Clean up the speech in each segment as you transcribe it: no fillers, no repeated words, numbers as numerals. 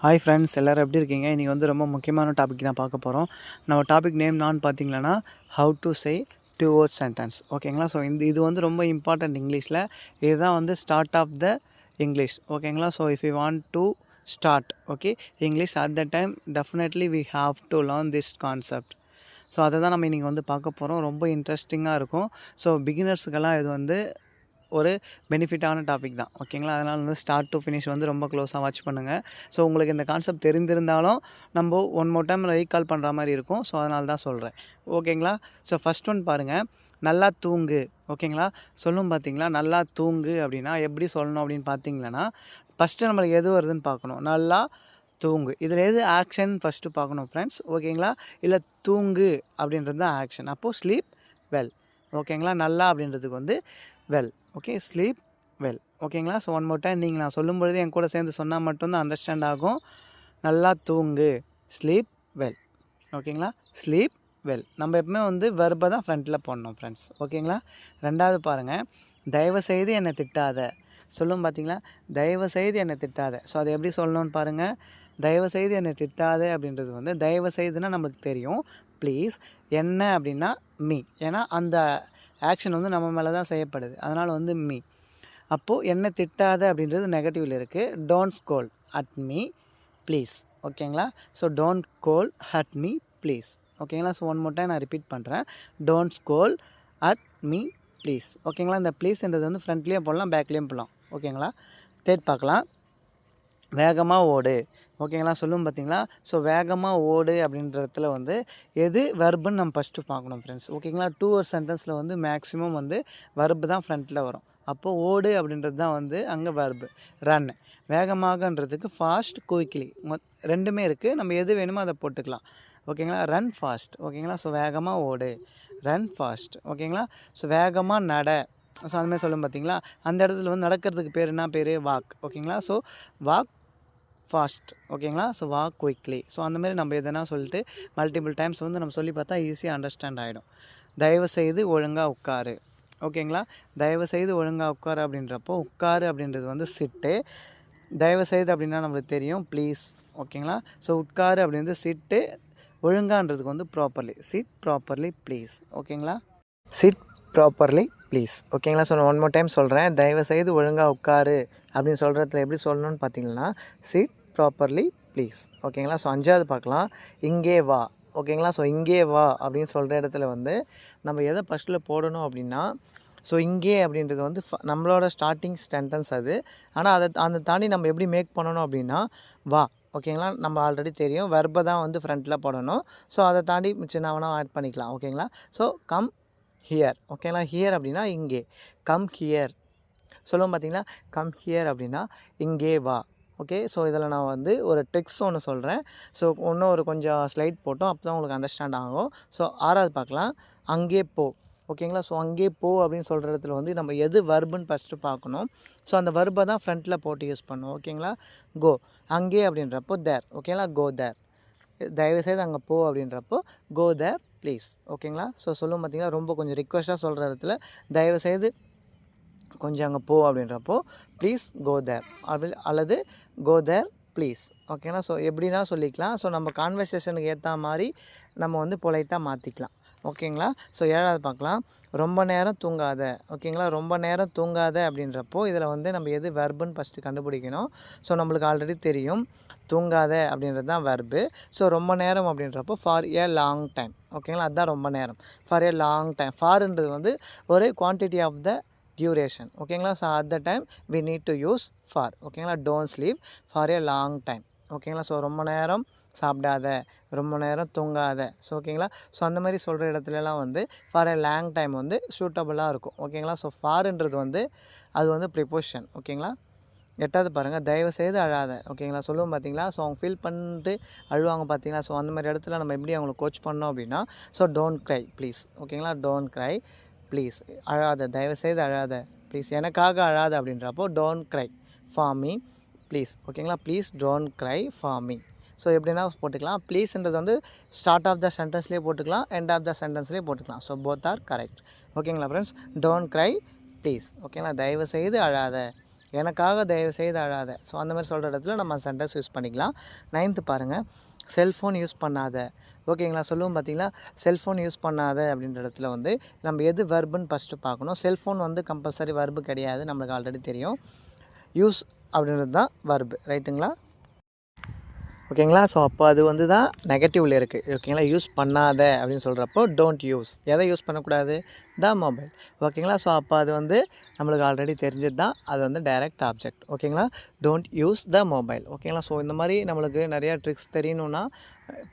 Hi friends, எல்லோரும் எப்படி இருக்கீங்க? இன்றைக்கி வந்து ரொம்ப முக்கியமான டாபிக் தான் பார்க்க போகிறோம். நம்ம டாபிக் நேம் நான் பார்த்தீங்கன்னா how to say 2 word sentence. ஓகேங்களா? ஸோ இது வந்து ரொம்ப இம்பார்ட்டன்ட் இங்கிலீஷில். இதுதான் வந்து ஸ்டார்ட் ஆஃப் த இங்கிலீஷ். ஓகேங்களா? So if you want to start English at the time definitely we have to learn this concept. So அதை தான் நம்ம இன்றைக்கி வந்து பார்க்க போகிறோம். ரொம்ப இன்ட்ரெஸ்டிங்காக இருக்கும். ஸோ பிகினர்ஸுக்கெல்லாம் இது வந்து ஒரு பெனிஃபிட்டான டாபிக் தான். ஓகேங்களா? அதனால் வந்து ஸ்டார்ட் டு ஃபினிஷ் வந்து ரொம்ப க்ளோஸாக வாட்ச் பண்ணுங்கள். ஸோ உங்களுக்கு இந்த கான்செப்ட் தெரிந்திருந்தாலும் நம்ம ஒன் மோர் டைம் ரீகால் பண்ணுற மாதிரி இருக்கும். ஸோ அதனால தான் சொல்கிறேன். ஓகேங்களா? ஸோ ஃபஸ்ட் ஒன் பாருங்கள், நல்லா தூங்கு. ஓகேங்களா? சொல்லும் பார்த்தீங்களா, நல்லா தூங்கு அப்படின்னா எப்படி சொல்லணும் அப்படின்னு பார்த்தீங்கன்னா, ஃபஸ்ட்டு நம்மளுக்கு எது வருதுன்னு பார்க்கணும். நல்லா தூங்கு. இதில் எது ஆக்ஷன் ஃபஸ்ட்டு பார்க்கணும் ஃப்ரெண்ட்ஸ். ஓகேங்களா? இல்லை தூங்கு அப்படின்றது தான் ஆக்ஷன். அப்போது ஸ்லீப் வெல். ஓகேங்களா? நல்லா அப்படின்றதுக்கு வந்து வெல். Okay, sleep well. ஓகேங்களா? ஸோ ஒன் மோர் டைம் நீங்கள் நான் சொல்லும்பொழுது என் கூட சேர்ந்து சொன்னால் மட்டும்தான் அண்டர்ஸ்டாண்ட் ஆகும். நல்லா தூங்கு, ஸ்லீப் வெல். ஓகேங்களா? Sleep well. நம்ம எப்பவுமே வந்து வெர்பை தான் ஃப்ரண்ட்டில் போடணும் ஃப்ரெண்ட்ஸ். ஓகேங்களா? ரெண்டாவது பாருங்கள், தயவுசெய்து என்னை திட்டாத. சொல்லும் பார்த்தீங்களா, தயவுசெய்து என்னை திட்டாத. ஸோ அதை எப்படி சொல்லணும்னு பாருங்கள். தயவுசெய்து என்னை திட்டாத அப்படின்றது வந்து தயவுசெய்துன்னா நம்மளுக்கு தெரியும். ப்ளீஸ், என்ன அப்படின்னா மீ. ஏன்னா அந்த ஆக்ஷன் வந்து நம்ம மேலே தான் செய்யப்படுது. அதனால் வந்து மீ. அப்போது என்ன திட்டாத அப்படின்றது நெகட்டிவில் இருக்குது. Don't scold at me please. ஓகேங்களா? So don't scold at me please. ஓகேங்களா? ஸோ ஒன் மோர் டைம் நான் ரிப்பீட் பண்ணுறேன். Don't scold at me please. ஓகேங்களா? இந்த ப்ளீஸ்ன்றது வந்து ஃப்ரண்ட்லேயும் போடலாம், பேக்லேயும் போடலாம். ஓகேங்களா? தேர்ட் பார்க்கலாம், வேகமாக ஓடு. ஓகேங்களா? சொல்லும் பார்த்தீங்களா. ஸோ வேகமாக ஓடு அப்படின்ற இடத்துல வந்து எது வெர்புன்னு நம்ம ஃபஸ்ட்டு பார்க்கணும் ஃப்ரெண்ட்ஸ். ஓகேங்களா? 2 வேர்ட் சென்டென்ஸில் வந்து மேக்ஸிமம் வந்து வெர்பு தான் ஃப்ரண்ட்டில் வரும். அப்போது ஓடு அப்படின்றது தான் வந்து அங்கே வெர்பு. ரன், வேகமாகன்றதுக்கு ஃபாஸ்ட், குயிக்லி ரெண்டுமே இருக்குது. நம்ம எது வேணுமோ அதை போட்டுக்கலாம். ஓகேங்களா? Run fast. ஓகேங்களா? ஸோ வேகமாக ஓடு, ரன் ஃபாஸ்ட். ஓகேங்களா? ஸோ வேகமாக நட. ஸோ அதுமாதிரி சொல்லும் பார்த்தீங்களா, அந்த இடத்துல வந்து நடக்கிறதுக்கு பேர் என்ன பேர்? வாக். ஓகேங்களா? So walk fast. ஓகேங்களா? So walk quickly. ஸோ அந்தமாரி நம்ம எதனா சொல்லிட்டு மல்டிபிள் டைம்ஸ் வந்து நம்ம சொல்லி பார்த்தா ஈஸியாக அண்டர்ஸ்டாண்ட் ஆகிடும். தயவுசெய்து ஒழுங்காக உட்காரு. ஓகேங்களா? தயவுசெய்து ஒழுங்காக உட்காரு அப்படின்றப்போ உட்காரு அப்படின்றது வந்து சிட்டு. தயவுசெய்து அப்படின்னா நம்மளுக்கு தெரியும் ப்ளீஸ். ஓகேங்களா? ஸோ உட்காரு அப்படின்றது சிட்டு. ஒழுங்கான்றதுக்கு வந்து ப்ராப்பர்லி. Sit properly please. ஓகேங்களா? Sit properly please. ஓகேங்களா? ஸோ ஒன் மோர் டைம் சொல்கிறேன். தயவுசெய்து ஒழுங்காக உட்காரு அப்படின்னு சொல்கிறதுல எப்படி சொல்லணும்னு பார்த்தீங்கன்னா, சிட் ப்ராப்பர்லி ப்ளீஸ். ஓகேங்களா? ஸோ 5வது பார்க்கலாம், இங்கே வா. ஓகேங்களா? ஸோ இங்கே வா அப்படின்னு சொல்கிற இடத்துல வந்து நம்ம எதை ஃபஸ்ட்டில் போடணும் அப்படின்னா, ஸோ இங்கே அப்படின்றது வந்து நம்மளோட ஸ்டார்டிங் சென்டென்ஸ் அது. ஆனால் அதை தாண்டி நம்ம எப்படி மேக் பண்ணணும் அப்படின்னா, வா. ஓகேங்களா? நம்ம ஆல்ரெடி தெரியும் வெர்பை தான் வந்து ஃப்ரண்ட்டில் போடணும். ஸோ அதை தாண்டி சின்னவனா ஆட் பண்ணிக்கலாம். ஓகேங்களா? So come here. ஓகேங்களா? ஹியர் அப்படின்னா இங்கே. Come here. சொல்லுவோம் பார்த்தீங்களா, கம் ஹியர் அப்படின்னா இங்கே வா. ஓகே, ஸோ இதில் நான் வந்து ஒரு ட்ரிக்ஸ் ஒன்று சொல்கிறேன். ஸோ இன்னும் ஒரு கொஞ்சம் ஸ்லைட் போட்டோம், அப்போ தான் உங்களுக்கு அண்டர்ஸ்டாண்ட் ஆகும். ஸோ 6வது பார்க்கலாம், அங்கே போ. ஓகேங்களா? ஸோ அங்கே போ அப்படின்னு சொல்கிற இடத்துல வந்து நம்ம எது வர்புன்னு ஃபஸ்ட்டு பார்க்கணும். ஸோ அந்த வர்பை தான் ஃப்ரண்ட்டில் போட்டு யூஸ் பண்ணணும். ஓகேங்களா? கோ, அங்கே அப்படின்றப்போ தேர். ஓகேங்களா? கோ தேர். தயவுசெய்து அங்கே போ அப்படின்றப்போ கோ தேர் ப்ளீஸ். ஓகேங்களா? ஸோ சொல்லும் பார்த்தீங்களா, ரொம்ப கொஞ்சம் ரிக்வெஸ்ட்டாக சொல்கிற இடத்துல தயவுசெய்து கொஞ்சம் அங்கே போ அப்படின்றப்போ ப்ளீஸ் கோ தேர் அல்லது கோ தேர் ப்ளீஸ். ஓகேங்களா? ஸோ எப்படின்னா சொல்லிக்கலாம். ஸோ நம்ம கான்வர்சேஷனுக்கு ஏற்ற மாதிரி நம்ம வந்து பொலைட்டாக மாற்றிக்கலாம். ஓகேங்களா? ஸோ 7வது பார்க்கலாம், ரொம்ப நேரம் தூங்காத. ஓகேங்களா? ரொம்ப நேரம் தூங்காத அப்படின்றப்போ இதில் வந்து நம்ம எது வெர்புன்னு ஃபஸ்ட்டு கண்டுபிடிக்கணும். ஸோ நம்மளுக்கு ஆல்ரெடி தெரியும் தூங்காத அப்படின்றது தான் வெர்பு. ஸோ ரொம்ப நேரம் அப்படின்றப்போ ஃபார் ஏ லாங் டைம். ஓகேங்களா? அதுதான் ரொம்ப நேரம். For a long time. ஃபார்ன்றது வந்து ஒரு குவான்டிட்டி ஆஃப் த டியூரேஷன். ஓகேங்களா? So at the time we need to use for. ஓகேங்களா? Don't sleep for a long time. ஓகேங்களா? ஸோ ரொம்ப நேரம் சாப்பிடாத, ரொம்ப நேரம் தூங்காத. ஸோ ஓகேங்களா? ஸோ அந்த மாதிரி சொல்கிற இடத்துலலாம் வந்து ஃபார் ஏ லாங் டைம் வந்து சூட்டபுளாக இருக்கும். ஓகேங்களா? ஸோ ஃபார்ன்றது வந்து அது வந்து ப்ரிப்போஷன். ஓகேங்களா? 8வது பாருங்கள், தயவுசெய்து அழாத. ஓகேங்களா? சொல்லுவோம் பார்த்தீங்களா, ஸோ அவங்க ஃபீல் பண்ணிட்டு அழுவாங்க பார்த்தீங்களா. ஸோ அந்த மாதிரி இடத்துல நம்ம எப்படி அவங்களை கோச் பண்ணோம் அப்படின்னா, ஸோ டோன்ட் க்ரை ப்ளீஸ். ஓகேங்களா? Don't cry please. அழாத, தயவுசெய்து அழாத ப்ளீஸ். எனக்காக அழாத அப்படின்றப்போ don't cry for me please. ஓகேங்களா? Please don't cry for me. So எப்படின்னா போட்டுக்கலாம். ப்ளீஸ்ன்றது வந்து ஸ்டார்ட் ஆஃப் த சென்டென்ஸ்லேயே போட்டுக்கலாம், எண்ட் ஆஃப் த சென்டென்ஸ்லேயே போட்டுக்கலாம். So both are correct. ஓகேங்களா ஃப்ரெண்ட்ஸ்? Don't cry please. ஓகேங்களா? தயவுசெய்து அழாத. எனக்காக தயவு செய்து அழாத. ஸோ அந்த மாதிரி சொல்கிற இடத்துல நம்ம சென்டென்ஸ் யூஸ் பண்ணிக்கலாம். 9th பாருங்கள், செல்ஃபோன் யூஸ் பண்ணாத. ஓகேங்களா, சொல்லுவோம் பார்த்தீங்களா, செல்ஃபோன் யூஸ் பண்ணாத அப்படின்ற இடத்துல வந்து நம்ம எது வெர்புன்னு ஃபஸ்ட்டு பார்க்கணும். செல்ஃபோன் வந்து கம்பல்சரி வெர்பு கிடையாது, நம்மளுக்கு ஆல்ரெடி தெரியும். யூஸ் அப்படின்றது தான் வெர்பு, ரைட்டுங்களா? ஓகேங்களா, ஸோ அப்போ அது வந்து தான் நெகட்டிவில் இருக்குது. ஓகேங்களா, யூஸ் பண்ணாத அப்படின்னு சொல்கிறப்போ டோன்ட் யூஸ். எதை யூஸ் பண்ணக்கூடாது? The mobile. ஓகேங்களா, ஸோ அப்போ அது வந்து நம்மளுக்கு ஆல்ரெடி தெரிஞ்சது தான், அது வந்து டைரக்ட் ஆப்ஜெக்ட். ஓகேங்களா, டோன்ட் யூஸ் த மொபைல். ஓகேங்களா, ஸோ இந்த மாதிரி நம்மளுக்கு நிறையா ட்ரிக்ஸ் தெரியணுன்னா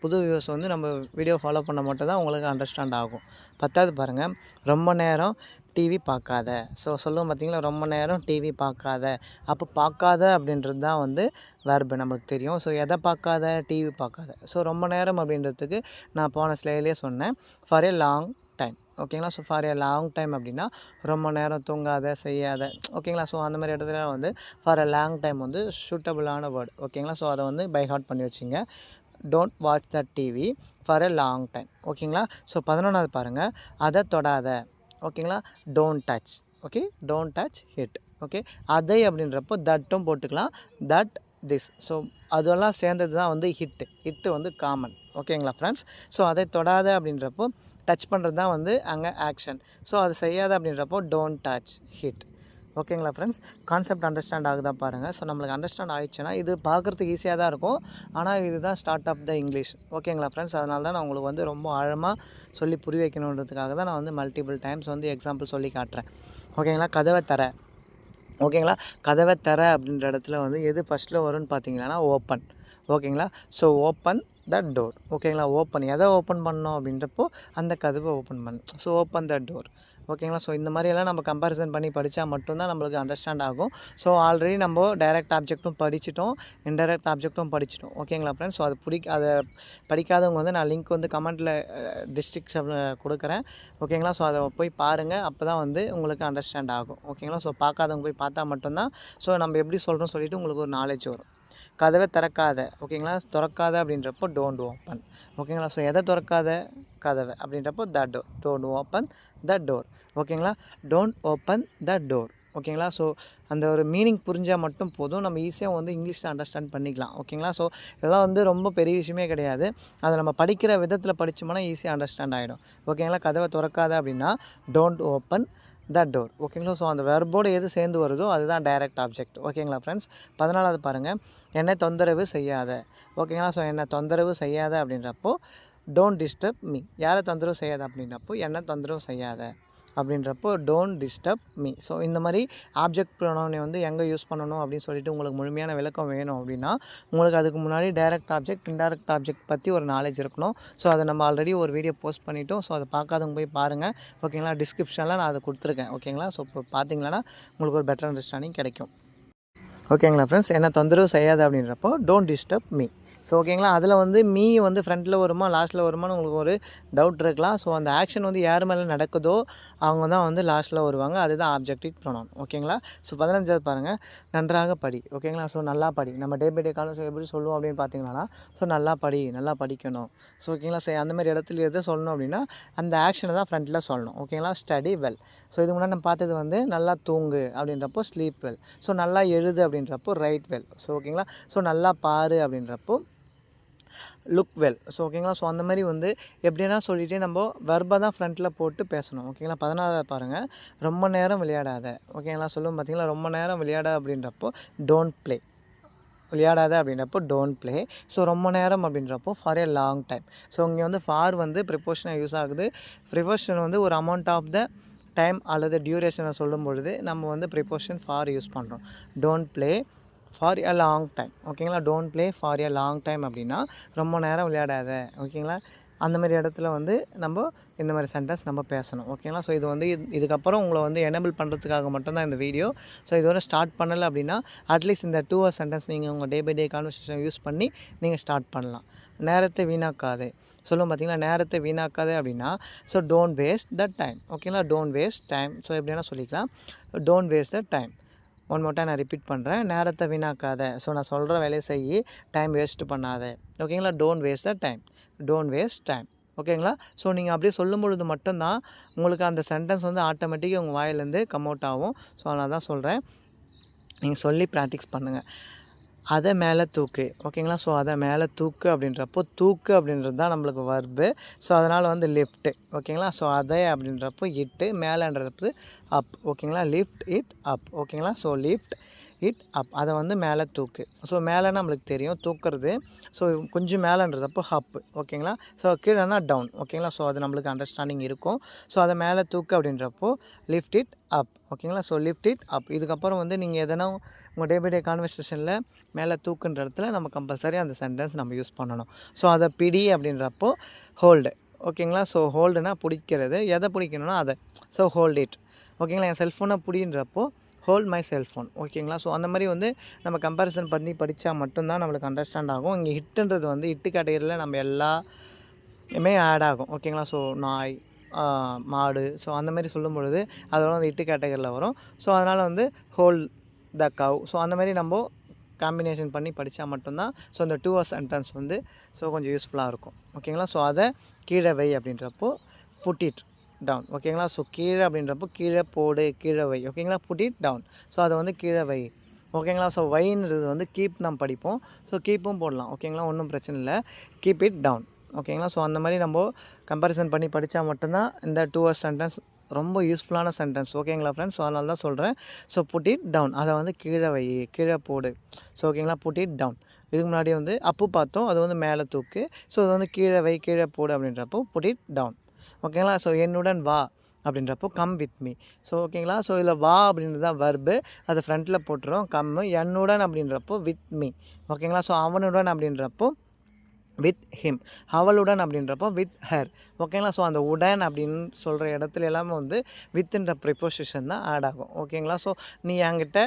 புது வியூஸ் வந்து நம்ம வீடியோ ஃபாலோ பண்ண மட்டும் தான் உங்களுக்கு அண்டர்ஸ்டாண்ட் ஆகும். 10வது பாருங்கள், ரொம்ப நேரம் டிவி பார்க்காத. ஸோ சொல்லுவோம் பார்த்தீங்களா, ரொம்ப நேரம் டிவி பார்க்காத. அப்போ பார்க்காத அப்படின்றது தான் வந்து வெர்பு, நம்மளுக்கு தெரியும். ஸோ எதை பார்க்காத? டிவி பார்க்காத. ஸோ ரொம்ப நேரம் அப்படின்றதுக்கு நான் போன ஸ்லைட்லேயே சொன்னேன், ஃபார் எ லாங் டைம். ஓகேங்களா, so for a long time அப்படின்னா ரொம்ப நேரம் தூங்காத, செய்யாத. ஓகேங்களா, ஸோ அந்த மாதிரி இடத்துல வந்து ஃபார் எ லாங் டைம் வந்து சூட்டபுளான வேர்டு. ஓகேங்களா, ஸோ அதை வந்து பை ஹார்ட் பண்ணி வச்சுங்க. Don't watch the TV for a long time. ஓகேங்களா, ஸோ 11வது பாருங்கள், அதை தொடாத. ஓகேங்களா, don't touch. Okay, don't touch hit. Okay, அதை அப்படின்றப்போ தட்டும் போட்டுக்கலாம், தட் திஸ். ஸோ அதெல்லாம் சேர்ந்தது தான் வந்து ஹிட்டு வந்து காமன். ஓகேங்களா ஃப்ரெண்ட்ஸ், ஸோ அதை தொடாத அப்படின்றப்போ டச் பண்ணுறது தான் வந்து அங்கே ஆக்ஷன். ஸோ அது செய்யாத அப்படின்றப்போ டோன்ட் டச் ஹிட். ஓகேங்களா ஃப்ரெண்ட்ஸ், கான்செப்ட் அண்டர்ஸ்டாண்ட் ஆகுதா பாருங்கள். ஸோ நம்மளுக்கு அண்டர்ஸ்டாண்ட் ஆகிடுச்சுன்னா இது பார்க்குறதுக்கு ஈஸியாக தான் இருக்கும், ஆனால் இதுதான் ஸ்டார்ட் ஆஃப் த இங்கிலீஷ். ஓகேங்களா ஃப்ரெண்ட்ஸ், அதனால தான் நான் உங்களுக்கு வந்து ரொம்ப ஆழமாக சொல்லி புரிய வைக்கணுன்றதுக்காக தான் நான் வந்து மல்டிபிள் டைம்ஸ் வந்து எக்ஸாம்பிள் சொல்லி காட்டுறேன். ஓகேங்களா, கதவை தர. ஓகேங்களா, கதவை தர அப்படின்ற இடத்துல வந்து எது ஃபஸ்ட்டில் வரும்னு பார்த்தீங்கன்னா ஓப்பன். ஓகேங்களா, ஸோ ஓப்பன் த டோர். ஓகேங்களா, ஓப்பன் எதை ஓப்பன் பண்ணோம் அப்படின்றப்போ அந்த கதவை ஓப்பன் பண்ணு. So open the door. ஓகேங்களா, ஸோ இந்த மாதிரியெல்லாம் நம்ம கம்பேரிசன் பண்ணி படித்தா மட்டும்தான் நம்மளுக்கு அண்டர்ஸ்டாண்ட் ஆகும். ஸோ ஆல்ரெடி நம்ம டைரக்ட் ஆப்ஜெக்ட்டும் படிச்சிட்டோம், இன்டைரக்ட் ஆப்ஜெக்ட்டும் படிச்சிட்டோம். ஓகேங்களா ஃப்ரெண்ட்ஸ், ஸோ அதை படிக்காதவங்க வந்து நான் லிங்க் வந்து கமெண்ட்டில் டிஸ்கிரிப்ஷனில் கொடுக்குறேன். ஓகேங்களா, ஸோ அதை போய் பாருங்கள், அப்போ தான் வந்து உங்களுக்கு அண்டர்ஸ்டாண்ட் ஆகும். ஓகேங்களா, ஸோ பார்க்காதவங்க போய் பார்த்தா மட்டும்தான் ஸோ நம்ம எப்படி சொல்கிறோம் சொல்லிவிட்டு உங்களுக்கு ஒரு நாலேஜ் வரும். கதவை திறக்காத. ஓகேங்களா, திறக்காத அப்படின்றப்போ டோன்ட் ஓப்பன். ஓகேங்களா, ஸோ எதை திறக்காத? கதவை அப்படின்றப்போ the door. Don't open the door. ஓகேங்களா, டோன்ட் ஓப்பன் த டோர். ஓகேங்களா, ஸோ அந்த ஒரு மீனிங் புரிஞ்சால் மட்டும் போதும், நம்ம ஈஸியாக வந்து இங்கிலீஷில் அண்டர்ஸ்டாண்ட் பண்ணிக்கலாம். ஓகேங்களா, ஸோ இதெல்லாம் வந்து ரொம்ப பெரிய விஷயமே கிடையாது, அதை நம்ம படிக்கிற விதத்தில் படித்தோம்னா ஈஸியாக அண்டர்ஸ்டாண்ட் ஆகிடும். ஓகேங்களா, கதவை திறக்காத அப்படின்னா டோன்ட் ஓப்பன் த டோர். ஓகேங்களா, ஸோ அந்த வெர்போடு எது சேர்ந்து வருதோ அதுதான் டைரக்ட் ஆப்ஜெக்ட். ஓகேங்களா ஃப்ரெண்ட்ஸ், 14வது பாருங்கள், என்னை தொந்தரவு செய்யாத. ஓகேங்களா, ஸோ என்னை தொந்தரவு செய்யாத அப்படின்றப்போ டோன்ட் டிஸ்டர்ப் மீ. யாரை தொந்தரவு செய்யாத அப்படின்றப்போ என்னை தொந்தரவு செய்யாத அப்படின்றப்போ டோன்ட் டிஸ்டர்ப் மீ. ஸோ இந்த மாதிரி ஆப்ஜெக்ட் ப்ரொனவுனை வந்து எங்கே யூஸ் பண்ணணும் அப்படின்னு சொல்லிட்டு உங்களுக்கு முழுமையான விளக்கம் வேணும் அப்படின்னா உங்களுக்கு அதுக்கு முன்னாடி டைரக்ட் ஆப்ஜெக்ட், இன்டைரக்ட் ஆப்ஜெக்ட் பற்றி ஒரு நாலேஜ் இருக்கணும். ஸோ அதை நம்ம ஆல்ரெடி ஒரு வீடியோ போஸ்ட் பண்ணிவிட்டோம். ஸோ அதை பார்க்காதவங்க போய் பாருங்கள். ஓகேங்களா, டிஸ்கிரிப்ஷனில் நான் அதை கொடுத்துருக்கேன். ஓகேங்களா, ஸோ இப்போ பார்த்தீங்கன்னா உங்களுக்கு ஒரு பெட்டர் அண்டர்ஸ்டாண்டிங் கிடைக்கும். ஓகேங்களா ஃப்ரெண்ட்ஸ், என்ன தொந்தரவு செய்யாது அப்படின்றப்போ டோன்ட் டிஸ்டர்ப் மீ. ஸோ ஓகேங்களா, அதில் வந்து மீ வந்து ஃப்ரண்ட்டில் வருமா லாஸ்ட்டில் வருமானு உங்களுக்கு ஒரு டவுட் இருக்கலாம். ஸோ அந்த ஆக்ஷன் வந்து யார் மேலே நடக்குதோ அவங்க தான் வந்து லாஸ்ட்டில் வருவாங்க, அதுதான் ஆப்ஜெக்டிவ் ப்ரொனவுன். ஓகேங்களா, ஸோ 15வது பாருங்கள், நன்றாக படி. ஓகேங்களா, ஸோ நல்லா படி. நம்ம டே பை டே காலம் எப்படி சொல்லுவோம் அப்படின்னு பார்த்தீங்கன்னா ஸோ நல்லா படி, நல்லா படிக்கணும். ஸோ ஓகேங்களா, அந்தமாதிரி இடத்துல எதை சொல்லணும் அப்படின்னா அந்த ஆக்ஷனை தான் ஃப்ரண்ட்டில் சொல்லணும். ஓகேங்களா, ஸ்டடி வெல். ஸோ இது முன்னாடி நம்ம பார்த்தது வந்து நல்லா தூங்கு அப்படின்றப்போ ஸ்லீப் வெல். ஸோ நல்லா எழுது அப்படின்றப்போ ரைட் வெல். ஸோ ஓகேங்களா, ஸோ நல்லா பாரு அப்படின்றப்போ லுக் வெல். ஸோ ஓகேங்களா, ஸோ அந்த மாதிரி வந்து எப்படின்னா சொல்லிவிட்டு நம்ம வெர்பை தான் ஃப்ரண்ட்டில் போட்டு பேசணும். ஓகேங்களா, 16வது பாருங்கள், ரொம்ப நேரம் விளையாடாத. ஓகேங்களா, சொல்லுவோம் பார்த்தீங்களா, ரொம்ப நேரம் விளையாட அப்படின்றப்போ டோன்ட் ப்ளே. விளையாடாத அப்படின்றப்போ டோன்ட் ப்ளே. ஸோ ரொம்ப நேரம் அப்படின்றப்போ for a long time. So இங்கே வந்து ஃபார் வந்து ப்ரிப்போஷனாக யூஸ் ஆகுது. ப்ரிப்போஷன் வந்து ஒரு அமௌண்ட் ஆஃப் த டைம் அல்லது டியூரேஷனை சொல்லும் பொழுது நம்ம வந்து ப்ரிப்போஷன் ஃபார் யூஸ் பண்ணுறோம். Don't play for a long time. ஓகேங்களா, don't play for a long time அப்படின்னா ரொம்ப நேரம் விளையாடாத. ஓகேங்களா, அந்தமாதிரி இடத்துல வந்து நம்ம இந்த மாதிரி சென்டென்ஸ் நம்ம பேசணும். ஓகேங்களா, ஸோ இது வந்து இதுக்கப்புறம் உங்களை வந்து எனேபிள் பண்ணுறதுக்காக மட்டும்தான் இந்த வீடியோ. ஸோ இதோட ஸ்டார்ட் பண்ணலை அப்படின்னா அட்லீஸ்ட் இந்த 2 hour சென்டென்ஸ் நீங்கள் உங்கள் day by day conversation use பண்ணி நீங்கள் ஸ்டார்ட் பண்ணலாம். நேரத்தை வீணாக்காதே. சொல்லுவோம் பார்த்தீங்களா, நேரத்தை வீணாக்காதே அப்படின்னா so don't waste the time. ஓகேங்களா, டோன்ட் வேஸ்ட் டைம். ஸோ எப்படின்னா சொல்லிக்கலாம், don't waste the time. One more time நான் ரிப்பீட் பண்ணுறேன், நேரத்தை வீணாக்காத. ஸோ நான் சொல்கிற வேலையை செய்யி, டைம் வேஸ்ட்டு பண்ணாத. ஓகேங்களா, don't waste the time. Don't waste time. ஓகேங்களா, ஸோ நீங்கள் அப்படியே சொல்லும் பொழுது மட்டும்தான் உங்களுக்கு அந்த சென்டென்ஸ் வந்து ஆட்டோமேட்டிக்காக உங்கள் வாயிலேருந்து கம் அவுட் ஆகும். ஸோ அதனால தான் சொல்கிறேன், நீங்கள் சொல்லி ப்ராக்டிஸ் பண்ணுங்கள். அதை மேலே தூக்கு, ஓகேங்களா? ஸோ அதை மேலே தூக்கு அப்படின்றப்போ தூக்கு அப்படின்றது தான் நம்மளுக்கு வர்பு. ஸோ அதனால் வந்து லிஃப்ட்டு, ஓகேங்களா? ஸோ அதை அப்படின்றப்போ இட்டு, மேலேன்றது அப், ஓகேங்களா? லிஃப்ட் இட் அப், ஓகேங்களா? ஸோ லிஃப்ட் இட் அப், அதை வந்து மேலே தூக்கு. ஸோ மேலேன்னா நம்மளுக்கு தெரியும் தூக்குறது. ஸோ கொஞ்சம் மேலேன்றதப்போ அப், ஓகேங்களா? ஸோ கீழேனா டவுன், ஓகேங்களா? ஸோ அது நம்மளுக்கு அண்டர்ஸ்டாண்டிங் இருக்கும். ஸோ அதை மேலே தூக்கு அப்படின்றப்போ லிஃப்ட் இட் அப், ஓகேங்களா? So lift it up. இதுக்கப்புறம் வந்து நீங்கள் எதனா உங்கள் டே பை டே கான்வர்சேஷனில் மேலே தூக்குன்ற இடத்துல நம்ம கம்பல்சரி அந்த சென்டென்ஸ் நம்ம யூஸ் பண்ணணும். ஸோ அதை பிடி அப்படின்றப்போ ஹோல்டு, ஓகேங்களா? ஸோ ஹோல்டுனா பிடிக்கிறது, எதை பிடிக்கணும்னா அதை. ஸோ ஹோல்ட் இட், ஓகேங்களா? என் செல்ஃபோனை பிடின்றப்போ ஹோல்ட் மை செல்ஃபோன், ஓகேங்களா? ஸோ அந்த மாதிரி வந்து நம்ம கம்பேரிசன் பண்ணி படித்தா மட்டும்தான் நம்மளுக்கு அண்டர்ஸ்டாண்ட் ஆகும். இங்கே ஹிட்டுன்றது வந்து ஹிட்டு கேட்டகரியில் நம்ம எல்லாமே ஆட் ஆகும், ஓகேங்களா? ஸோ நாய், மாடு, ஸோ அந்த மாதிரி சொல்லும் பொழுது அதெல்லாம் வந்து ஹிட்டு கேட்டகரியில் வரும். ஸோ அதனால் வந்து ஹோல்ட் த கவ், ஸோ அந்த மாதிரி நம்ம காம்பினேஷன் பண்ணி படித்தா மட்டும்தான் ஸோ அந்த 2 வேர்ட் சென்டென்ஸ் வந்து ஸோ கொஞ்சம் யூஸ்ஃபுல்லாக இருக்கும், ஓகேங்களா? ஸோ அதை கீழே வை அப்படின்றப்போ புட் இட் டவுன், ஓகேங்களா? ஸோ கீழே அப்படின்றப்போ கீழே போடு, கீழே வை, ஓகேங்களா? புட் இட் டவுன், ஸோ அதை வந்து கீழே வை, ஓகேங்களா? ஸோ வைன்றது வந்து கீப் நம்ம படிப்போம். ஸோ கீப்பும் போடலாம், ஓகேங்களா? ஒன்றும் பிரச்சனை இல்லை. கீப் இட் டவுன், ஓகேங்களா? ஸோ அந்த மாதிரி நம்ம கம்பேரிசன் பண்ணி படித்தா மட்டும்தான் இந்த 2 வேர்ட் சென்டென்ஸ் ரொம்ப யூஸ்ஃபுல்லான சென்டென்ஸ், ஓகேங்களா ஃப்ரெண்ட்ஸ்? ஸோ அதனால தான் சொல்கிறேன். ஸோ புட் இட் டவுன், அதை வந்து கீழே வை, கீழே போடு, ஸோ ஓகேங்களா? Put it down. இதுக்கு முன்னாடி வந்து அப்பு பார்த்தோம், அது வந்து மேலே தூக்கு. ஸோ அது வந்து கீழே வை, கீழே போடு அப்படின்றப்போ புட் இட் டவுன், ஓகேங்களா? ஸோ என்னுடன் வா அப்படின்றப்போ கம் வித் மீ, ஸோ ஓகேங்களா? ஸோ இதில் வா அப்படின்றது தான் வர்பு, அதை ஃப்ரண்ட்டில் போட்டுரும் கம்மு. என்னுடன் அப்படின்றப்போ வித் மீ, ஓகேங்களா? ஸோ அவனுடன் அப்படின்றப்போ வித் ஹிம், அவளுடன் அப்படின்றப்போ வித் ஹர், ஓகேங்களா? ஸோ அந்த உடன் அப்படின்னு சொல்கிற இடத்துல எல்லாமே வந்து வித்ன்ற ப்ரிப்போசிஷன் தான் ஆட் ஆகும், ஓகேங்களா? ஸோ நீ என்கிட்ட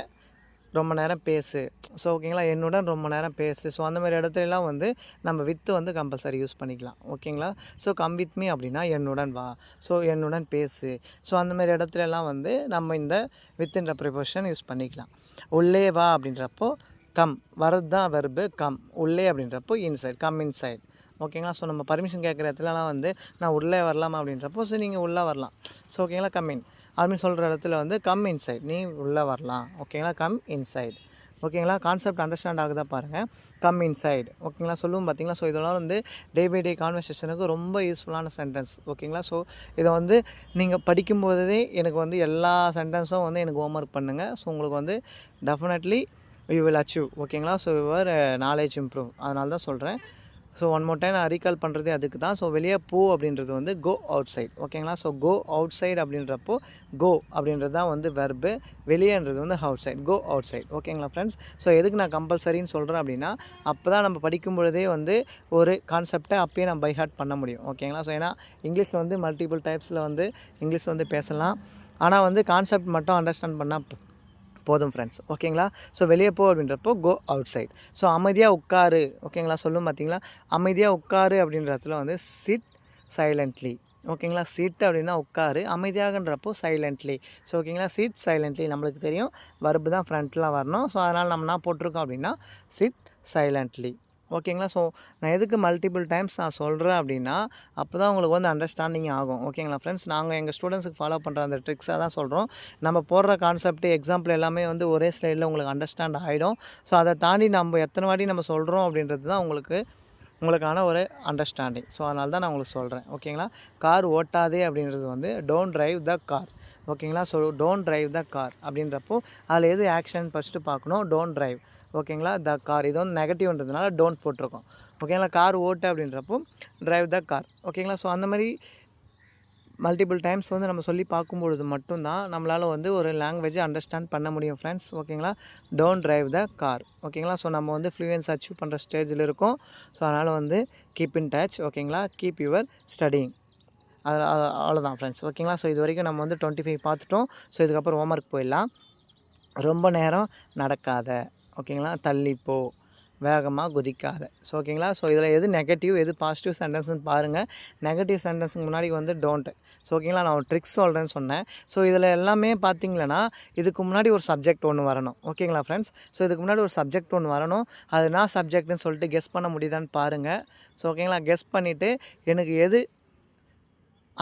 ரொம்ப நேரம் பேசு, ஸோ ஓகேங்களா? என்னுடன் ரொம்ப நேரம் பேசு, ஸோ அந்த மாதிரி இடத்துலலாம் வந்து நம்ம வித்து வந்து கம்பல்சரி யூஸ் பண்ணிக்கலாம், ஓகேங்களா? ஸோ கம் வித் மீ அப்படின்னா என்னுடன் வா, ஸோ என்னுடன் பேசு, ஸோ அந்த மாதிரி இடத்துலலாம் வந்து நம்ம இந்த வித்துன்ற ப்ரிப்போசிஷன் யூஸ் பண்ணிக்கலாம். உள்ளே வா அப்படின்றப்போ கம், வரது தான் வெர்பு கம். உள்ளே அப்படின்றப்போ இன்சைட், கம் இன்சைட், ஓகேங்களா? ஸோ நம்ம பர்மிஷன் கேட்குற இடத்துலலாம் வந்து நான் உள்ளே வரலாமா அப்படின்றப்போ ஸோ நீங்கள் உள்ளே வரலாம், ஸோ ஓகேங்களா? கம் இன் அப்படின்னு சொல்கிற இடத்துல வந்து கம் இன்சைட், நீ உள்ளே வரலாம், ஓகேங்களா? கம் இன்சைட், ஓகேங்களா? கான்செப்ட் அண்டர்ஸ்டாண்ட் ஆகுதா பாருங்கள். கம் இன்சைட், ஓகேங்களா? சொல்லுவோம் பார்த்தீங்களா? ஸோ இதெல்லாம் வந்து டே பை டே கான்வர்சேஷனுக்கு ரொம்ப யூஸ்ஃபுல்லான சென்டென்ஸ், ஓகேங்களா? ஸோ இதை வந்து நீங்கள் படிக்கும்போதே எனக்கு வந்து எல்லா சென்டென்ஸும் வந்து எனக்கு ஹோம்ஒர்க் பண்ணுங்கள். ஸோ உங்களுக்கு வந்து டெஃபினெட்லி யூ வில் அச்சீவ், ஓகேங்களா? ஸோ யுவர் நாலேஜ் இம்ப்ரூவ், அதனால தான் சொல்கிறேன். ஸோ ஒன் மோர் டைம் நான் ரீகால் பண்ணுறதே அதுக்கு தான். ஸோ வெளியே போ அப்படின்றது வந்து கோ அவுட் சைட், ஓகேங்களா? ஸோ கோ அவுட் சைட் அப்படின்றப்போ கோ அப்படின்றது தான் வந்து வெர்பு, வெளியேன்றது வந்து outside, go outside, ஓகேங்களா ஃப்ரெண்ட்ஸ்? ஸோ எதுக்கு நான் கம்பல்சரின்னு சொல்கிறேன் அப்படின்னா அப்போ தான் நம்ம படிக்கும் பொழுதே வந்து ஒரு கான்செப்டை அப்பயே நம்ம பை ஹார்ட் பண்ண முடியும், ஓகேங்களா? ஸோ ஏன்னா இங்கிலீஷ் வந்து மல்டிபிள் டைப்ஸில் வந்து இங்கிலீஷ் வந்து பேசலாம், ஆனால் வந்து கான்செப்ட் மட்டும் அண்டர்ஸ்டாண்ட் பண்ணால் போதும் ஃப்ரெண்ட்ஸ், ஓகேங்களா? ஸோ வெளியே போ அப்படின்றப்போ கோ அவுட் சைட். ஸோ அமைதியாக உட்காரு, ஓகேங்களா? சொல்லும் பார்த்தீங்களா? அமைதியாக உட்காரு அப்படின்ற இடத்துல வந்து சிட் சைலண்ட்லி, ஓகேங்களா? சிட் அப்படின்னா உட்காரு, அமைதியாகன்றப்போ சைலண்ட்லி, ஸோ ஓகேங்களா? சிட் சைலண்ட்லி நம்மளுக்கு தெரியும் வர்பு தான் ஃப்ரண்ட்டில் வரணும். ஸோ அதனால் நம்ம என்ன போட்டிருக்கோம் அப்படின்னா சிட் சைலண்ட்லி, ஓகேங்களா? ஸோ நான் எதுக்கு மல்டிபிள் டைம்ஸ் நான் சொல்கிறேன் அப்படின்னா அப்போ தான் உங்களுக்கு வந்து அண்டர்ஸ்டாண்டிங் ஆகும், ஓகேங்களா ஃப்ரெண்ட்ஸ்? நாங்கள் எங்கள் ஸ்டூடெண்ட்ஸுக்கு ஃபாலோ பண்ணுற அந்த ட்ரிக்ஸாக தான் சொல்கிறோம். நம்ம போடுற கான்செப்ட் எக்ஸாம்பிள் எல்லாமே வந்து ஒரே ஸ்லைடில் உங்களுக்கு அண்டர்ஸ்டாண்ட் ஆகிடும். ஸோ அதை தாண்டி நம்ம எத்தனை வாட்டி நம்ம சொல்கிறோம் அப்படின்றது தான் உங்களுக்கான ஒரு அண்டர்ஸ்டாண்டிங். ஸோ அதனால தான் நான் உங்களுக்கு சொல்கிறேன், ஓகேங்களா? கார் ஓட்டாதே அப்படின்றது வந்து டோன்ட் டிரைவ் த கார், ஓகேங்களா? So don't drive the car அப்படின்றப்போ அதில் எது ஆக்ஷன் ஃபஸ்ட்டு பார்க்கணும், டோன்ட் டிரைவ், ஓகேங்களா? த கார், இது வந்து நெகட்டிவ்ன்றதுனால டோன்ட் போட்டிருக்கோம், ஓகேங்களா? கார் ஓட்டு அப்படின்றப்போ டிரைவ் த கார், ஓகேங்களா? ஸோ அந்த மாதிரி மல்டிபிள் டைம்ஸ் வந்து நம்ம சொல்லி பார்க்கும்பொழுது மட்டும்தான் நம்மளால் வந்து ஒரு லாங்குவேஜை அண்டர்ஸ்டாண்ட் பண்ண முடியும் ஃப்ரெண்ட்ஸ், ஓகேங்களா? டோன்ட் டிரைவ் த கார், ஓகேங்களா? ஸோ நம்ம வந்து ஃப்ளூயன்ஸ் அச்சீவ் பண்ணுற ஸ்டேஜில் இருக்கோம். ஸோ அதனால் வந்து கீப் இன் டச், ஓகேங்களா? கீப் யுவர் ஸ்டடிங், அது அவ்வளோதான் ஃப்ரெண்ட்ஸ், ஓகேங்களா? ஸோ இது வரைக்கும் நம்ம வந்து 25 பார்த்துட்டோம். ஸோ இதுக்கப்புறம் ஹோம்ஒர்க் போயிடலாம். ரொம்ப நேரம் நடக்காத, ஓகேங்களா? தள்ளிப்போ, வேகமாக குதிக்காத, ஸோ ஓகேங்களா? ஸோ இதில் எது நெகட்டிவ் எது பாசிட்டிவ் சென்டென்ஸ்னு பாருங்கள். நெகட்டிவ் சென்டென்ஸுக்கு முன்னாடி வந்து டோன்ட், ஸோ ஓகேங்களா? நான் ஒரு ட்ரிக்ஸ் சொல்கிறேன்னு சொன்னேன். ஸோ இதில் எல்லாமே பார்த்தீங்கன்னா இதுக்கு முன்னாடி ஒரு சப்ஜெக்ட் ஒன்று வரணும், ஓகேங்களா ஃப்ரெண்ட்ஸ்? ஸோ இதுக்கு முன்னாடி ஒரு சப்ஜெக்ட் ஒன்று வரணும். அது என்ன சப்ஜெக்ட்னு சொல்லிட்டு கெஸ் பண்ண முடியுதான்னு பாருங்கள். ஸோ ஓகேங்களா? கெஸ் பண்ணிவிட்டு எனக்கு எது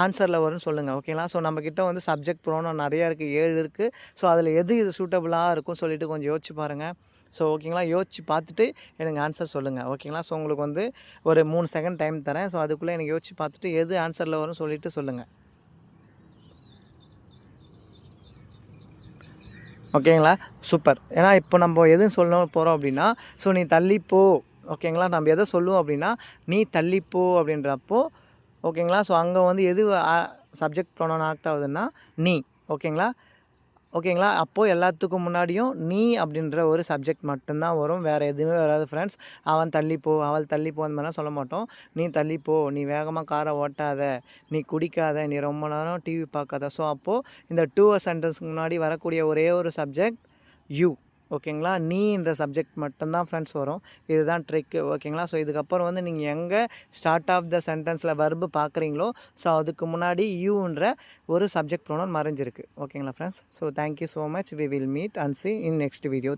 ஆன்சரில் வரும்னு சொல்லுங்கள். ஓகேங்களா? ஸோ நம்மக்கிட்ட வந்து சப்ஜெக்ட் ப்ரோனவுன் நிறையா இருக்குது, 7 இருக்குது. ஸோ அதில் எது இது சூட்டபுளாக இருக்கும்னு சொல்லிட்டு கொஞ்சம் யோசிச்சு பாருங்கள். ஸோ ஓகேங்களா? யோசிச்சு பார்த்துட்டு எனக்கு ஆன்சர் சொல்லுங்கள். ஓகேங்களா? ஸோ உங்களுக்கு வந்து ஒரு 3 செகண்ட் டைம் தரேன். ஸோ அதுக்குள்ளே எனக்கு யோசிச்சு பார்த்துட்டு எது ஆன்சரில் வரும்னு சொல்லிட்டு சொல்லுங்கள். ஓகேங்களா? சூப்பர். ஏன்னா இப்போ நம்ம எது சொல்ல போகிறோம் அப்படின்னா, ஸோ நீ தள்ளிப்போ. ஓகேங்களா? நம்ம எதை சொல்லுவோம் அப்படின்னா, நீ தள்ளிப்போ அப்படின்றப்போ ஓகேங்களா? ஸோ அங்கே வந்து எது சப்ஜெக்ட் ப்ரொனவுன் ஆக்ட் ஆகுதுன்னா நீ. ஓகேங்களா? ஓகேங்களா? அப்போது எல்லாத்துக்கும் முன்னாடியும் நீ அப்படின்ற ஒரு சப்ஜெக்ட் மட்டும்தான் வரும். வேறு எதுவுமே வராது ஃப்ரெண்ட்ஸ். அவன் தள்ளிப்போ, அவள் தள்ளிப்போ அந்த மாதிரிலாம் சொல்ல மாட்டோம். நீ தள்ளிப்போ, நீ வேகமாக காரை ஓட்டாத, நீ குடிக்காத, நீ ரொம்ப நேரம் டிவி பார்க்காத. ஸோ அப்போது இந்த டூ சென்டென்ஸ்க்கு முன்னாடி வரக்கூடிய ஒரே ஒரு சப்ஜெக்ட் யூ. ஓகேங்களா? நீ இந்த சப்ஜெக்ட் மட்டும்தான் ஃப்ரெண்ட்ஸ் வரும். இதுதான் ட்ரிக்கு. ஓகேங்களா? ஸோ இதுக்கப்புறம் வந்து நீங்கள் எங்கே ஸ்டார்ட் ஆஃப் த சென்டென்ஸில் வர்பு பார்க்குறீங்களோ ஸோ அதுக்கு முன்னாடி யூன்ற ஒரு சப்ஜெக்ட் ப்ரோனவுன் மறைஞ்சிருக்கு. ஓகேங்களா friends? So thank you so much. We will meet and see in next video.